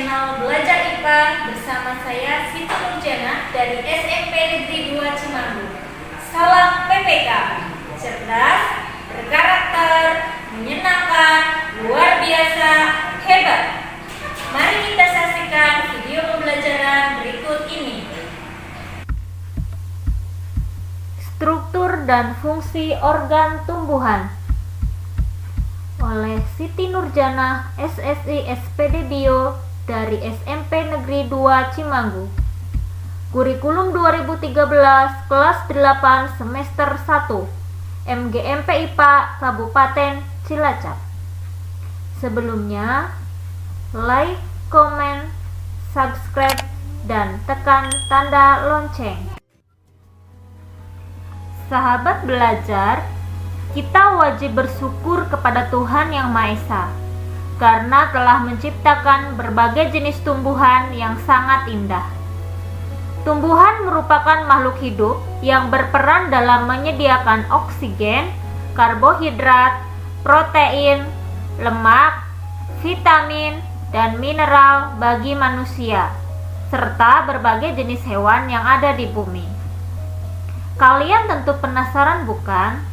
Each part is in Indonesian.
channel Belajar IPA bersama saya Siti Nurjana dari SMP Negeri 2 Cimanggu. Salam PPK, cerdas, berkarakter, menyenangkan, luar biasa, hebat. Mari kita saksikan video pembelajaran berikut ini. Struktur dan fungsi organ tumbuhan oleh Siti Nurjana, SSI SPD Bio dari SMP Negeri 2 Cimanggu. Kurikulum 2013 kelas 8 semester 1 MGMP IPA Kabupaten Cilacap. Sebelumnya, like, comment, subscribe, dan tekan tanda lonceng. Sahabat belajar, kita wajib bersyukur kepada Tuhan Yang Maha Esa karena telah menciptakan berbagai jenis tumbuhan yang sangat indah. Tumbuhan merupakan makhluk hidup yang berperan dalam menyediakan oksigen, karbohidrat, protein, lemak, vitamin, dan mineral bagi manusia, serta berbagai jenis hewan yang ada di bumi. Kalian tentu penasaran bukan?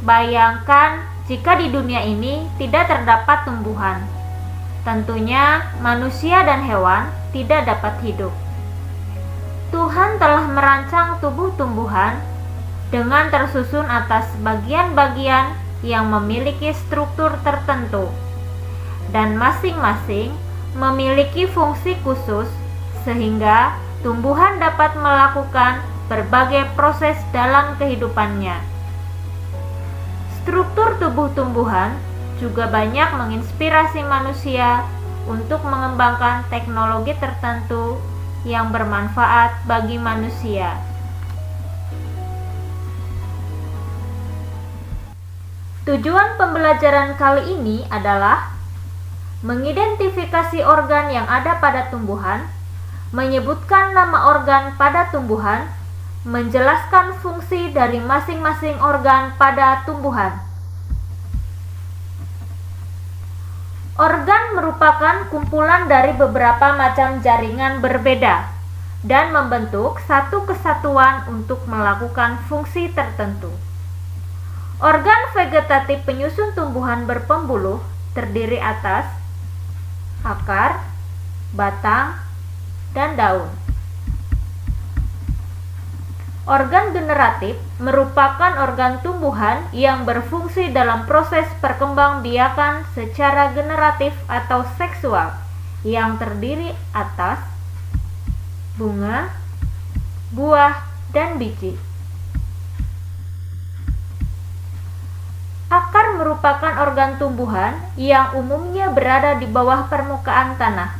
Bayangkan jika di dunia ini tidak terdapat tumbuhan. Tentunya manusia dan hewan tidak dapat hidup. Tuhan telah merancang tubuh tumbuhan dengan tersusun atas bagian-bagian yang memiliki struktur tertentu, dan masing-masing memiliki fungsi khusus sehingga tumbuhan dapat melakukan berbagai proses dalam kehidupannya. Struktur tubuh tumbuhan juga banyak menginspirasi manusia untuk mengembangkan teknologi tertentu yang bermanfaat bagi manusia. Tujuan pembelajaran kali ini adalah mengidentifikasi organ yang ada pada tumbuhan, menyebutkan nama organ pada tumbuhan, menjelaskan fungsi dari masing-masing organ pada tumbuhan. Organ merupakan kumpulan dari beberapa macam jaringan berbeda dan membentuk satu kesatuan untuk melakukan fungsi tertentu. Organ vegetatif penyusun tumbuhan berpembuluh terdiri atas akar, batang, dan daun. Organ generatif merupakan organ tumbuhan yang berfungsi dalam proses perkembangbiakan secara generatif atau seksual yang terdiri atas bunga, buah, dan biji. Akar merupakan organ tumbuhan yang umumnya berada di bawah permukaan tanah,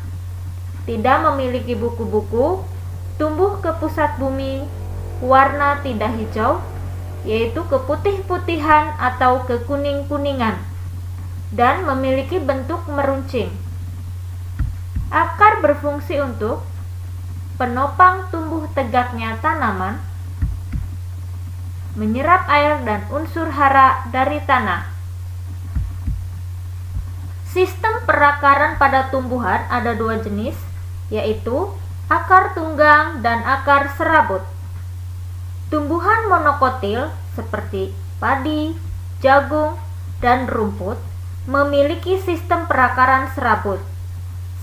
tidak memiliki buku-buku, tumbuh ke pusat bumi, warna tidak hijau, yaitu keputih-putihan atau kekuning-kuningan, dan memiliki bentuk meruncing. Akar berfungsi untuk penopang tumbuh tegaknya tanaman, menyerap air dan unsur hara dari tanah. Sistem perakaran pada tumbuhan ada dua jenis, yaitu akar tunggang dan akar serabut. Tumbuhan monokotil seperti padi, jagung, dan rumput memiliki sistem perakaran serabut.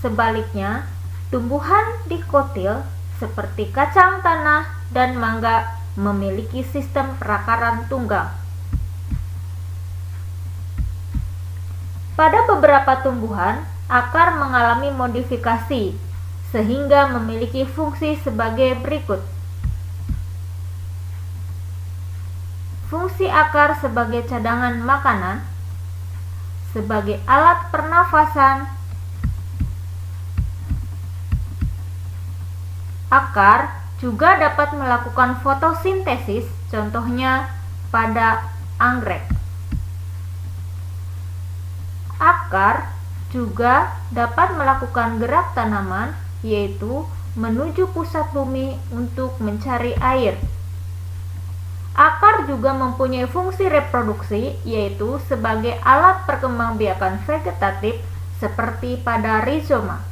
Sebaliknya, tumbuhan dikotil seperti kacang tanah dan mangga memiliki sistem perakaran tunggang. Pada beberapa tumbuhan, akar mengalami modifikasi sehingga memiliki fungsi sebagai berikut. Fungsi akar sebagai cadangan makanan, sebagai alat pernafasan. Akar juga dapat melakukan fotosintesis, contohnya pada anggrek. Akar juga dapat melakukan gerak tanaman, yaitu menuju pusat bumi untuk mencari air. Akar juga mempunyai fungsi reproduksi, yaitu sebagai alat perkembangbiakan vegetatif seperti pada rizoma.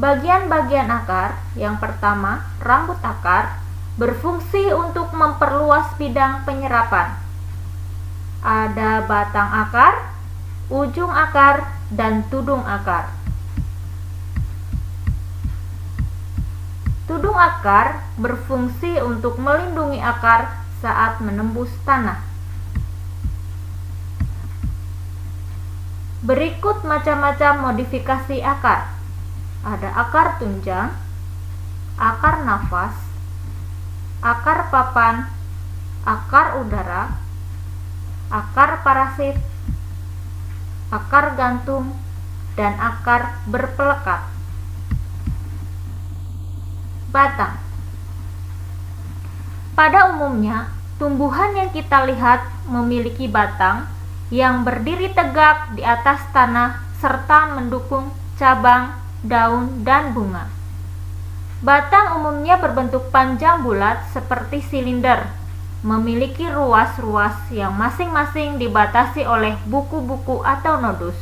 Bagian-bagian akar, yang pertama, rambut akar, berfungsi untuk memperluas bidang penyerapan. Ada batang akar, ujung akar, dan tudung akar. Tudung akar berfungsi untuk melindungi akar saat menembus tanah. Berikut macam-macam modifikasi akar. Ada akar tunjang, akar nafas, akar papan, akar udara, akar parasit, akar gantung, dan akar berpelekat. Batang. Pada umumnya, tumbuhan yang kita lihat memiliki batang yang berdiri tegak di atas tanah serta mendukung cabang, daun, dan bunga. Batang umumnya berbentuk panjang bulat seperti silinder, memiliki ruas-ruas yang masing-masing dibatasi oleh buku-buku atau nodus.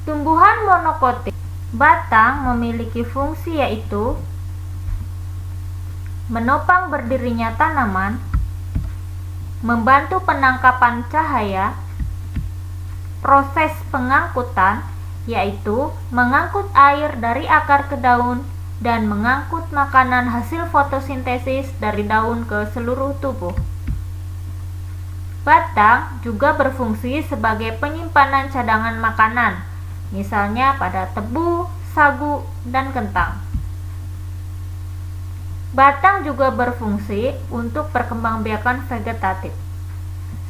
Tumbuhan monokotil. Batang memiliki fungsi yaitu menopang berdirinya tanaman, membantu penangkapan cahaya, proses pengangkutan yaitu mengangkut air dari akar ke daun dan mengangkut makanan hasil fotosintesis dari daun ke seluruh tubuh. Batang juga berfungsi sebagai penyimpanan cadangan makanan, misalnya pada tebu, sagu, dan kentang. Batang juga berfungsi untuk perkembangbiakan vegetatif.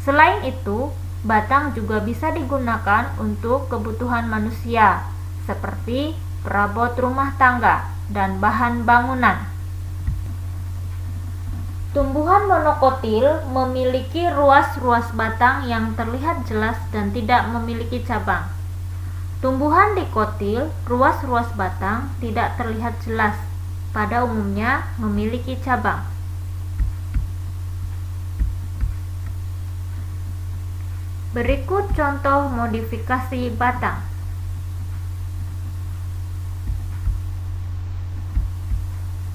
Selain itu, batang juga bisa digunakan untuk kebutuhan manusia, seperti perabot rumah tangga dan bahan bangunan. Tumbuhan monokotil memiliki ruas-ruas batang yang terlihat jelas dan tidak memiliki cabang. Tumbuhan dikotil, ruas-ruas batang tidak terlihat jelas, pada umumnya memiliki cabang. Berikut contoh modifikasi batang.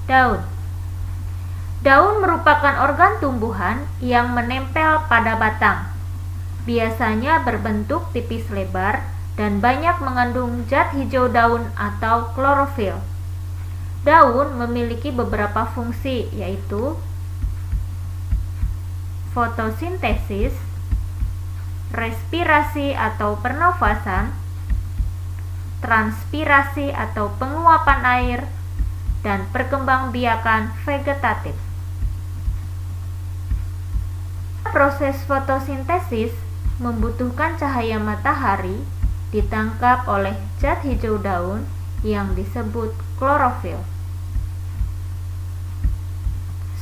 Daun. Daun merupakan organ tumbuhan yang menempel pada batang. Biasanya berbentuk tipis lebar dan banyak mengandung zat hijau daun atau klorofil. Daun memiliki beberapa fungsi, yaitu fotosintesis, respirasi atau pernafasan, transpirasi atau penguapan air, dan perkembangbiakan vegetatif. Proses fotosintesis membutuhkan cahaya matahari ditangkap oleh zat hijau daun yang disebut klorofil.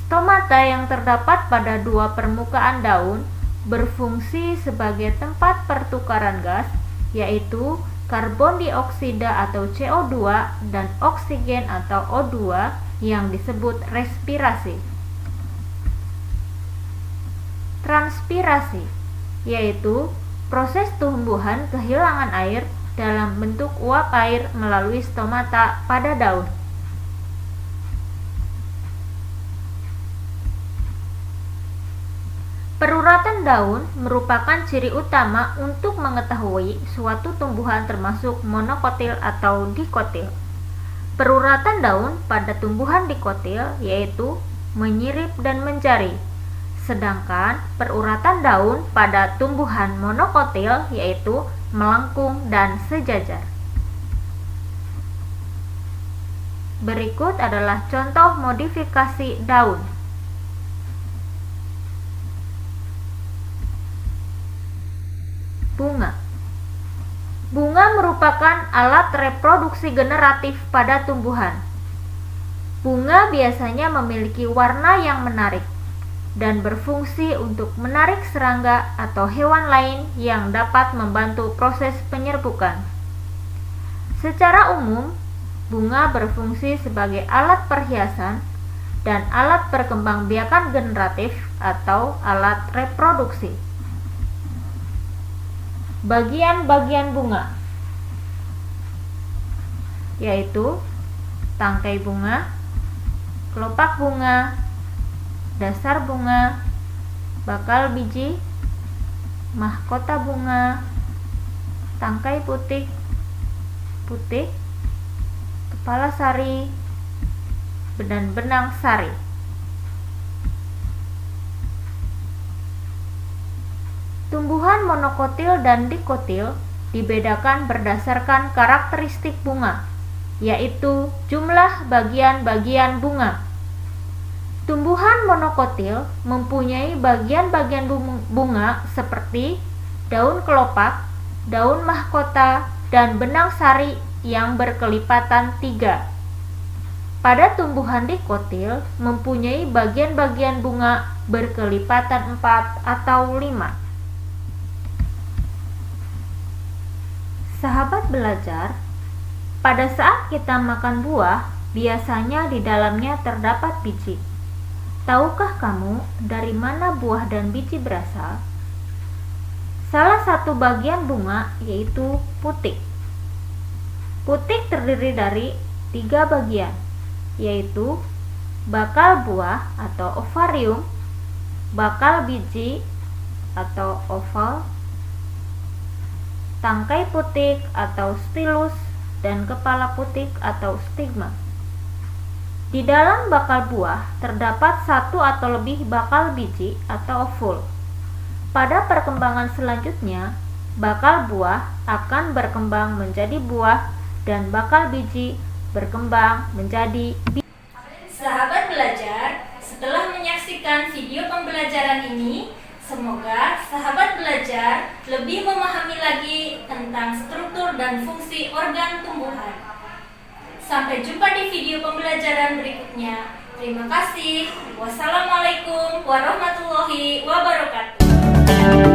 Stomata yang terdapat pada dua permukaan daun berfungsi sebagai tempat pertukaran gas, yaitu karbon dioksida atau CO2 dan oksigen atau O2 yang disebut respirasi. Transpirasi, yaitu proses tumbuhan kehilangan air dalam bentuk uap air melalui stomata pada daun. Peruratan daun merupakan ciri utama untuk mengetahui suatu tumbuhan termasuk monokotil atau dikotil. Peruratan daun pada tumbuhan dikotil yaitu menyirip dan menjari, sedangkan peruratan daun pada tumbuhan monokotil yaitu melengkung dan sejajar. Berikut adalah contoh modifikasi daun. Bunga. Bunga merupakan alat reproduksi generatif pada tumbuhan. Bunga biasanya memiliki warna yang menarik dan berfungsi untuk menarik serangga atau hewan lain yang dapat membantu proses penyerbukan. Secara umum, bunga berfungsi sebagai alat perhiasan dan alat perkembangbiakan generatif atau alat reproduksi. Bagian-bagian bunga. yaitu tangkai bunga, kelopak bunga, dasar bunga, bakal biji, mahkota bunga, tangkai putik, kepala sari, dan benang sari. Tumbuhan monokotil dan dikotil dibedakan berdasarkan karakteristik bunga, yaitu jumlah bagian-bagian bunga. Tumbuhan monokotil mempunyai bagian-bagian bunga seperti daun kelopak, daun mahkota, dan benang sari yang berkelipatan 3. Pada tumbuhan dikotil mempunyai bagian-bagian bunga berkelipatan 4 atau 5. Sahabat belajar, pada saat kita makan buah, biasanya di dalamnya terdapat biji. Tahukah kamu dari mana buah dan biji berasal? Salah satu bagian bunga yaitu putik. Putik terdiri dari 3 bagian, yaitu bakal buah atau ovarium, bakal biji atau oval, tangkai putik atau stilus, dan kepala putik atau stigma. Di dalam bakal buah terdapat 1 atau lebih bakal biji atau ovul. Pada perkembangan selanjutnya, bakal buah akan berkembang menjadi buah dan bakal biji berkembang menjadi biji. Sahabat belajar, setelah menyaksikan video pembelajaran ini, semoga sahabat belajar lebih memahami lagi tentang struktur dan fungsi organ tumbuhan. Sampai jumpa di video pembelajaran berikutnya. Terima kasih. Wassalamualaikum warahmatullahi wabarakatuh.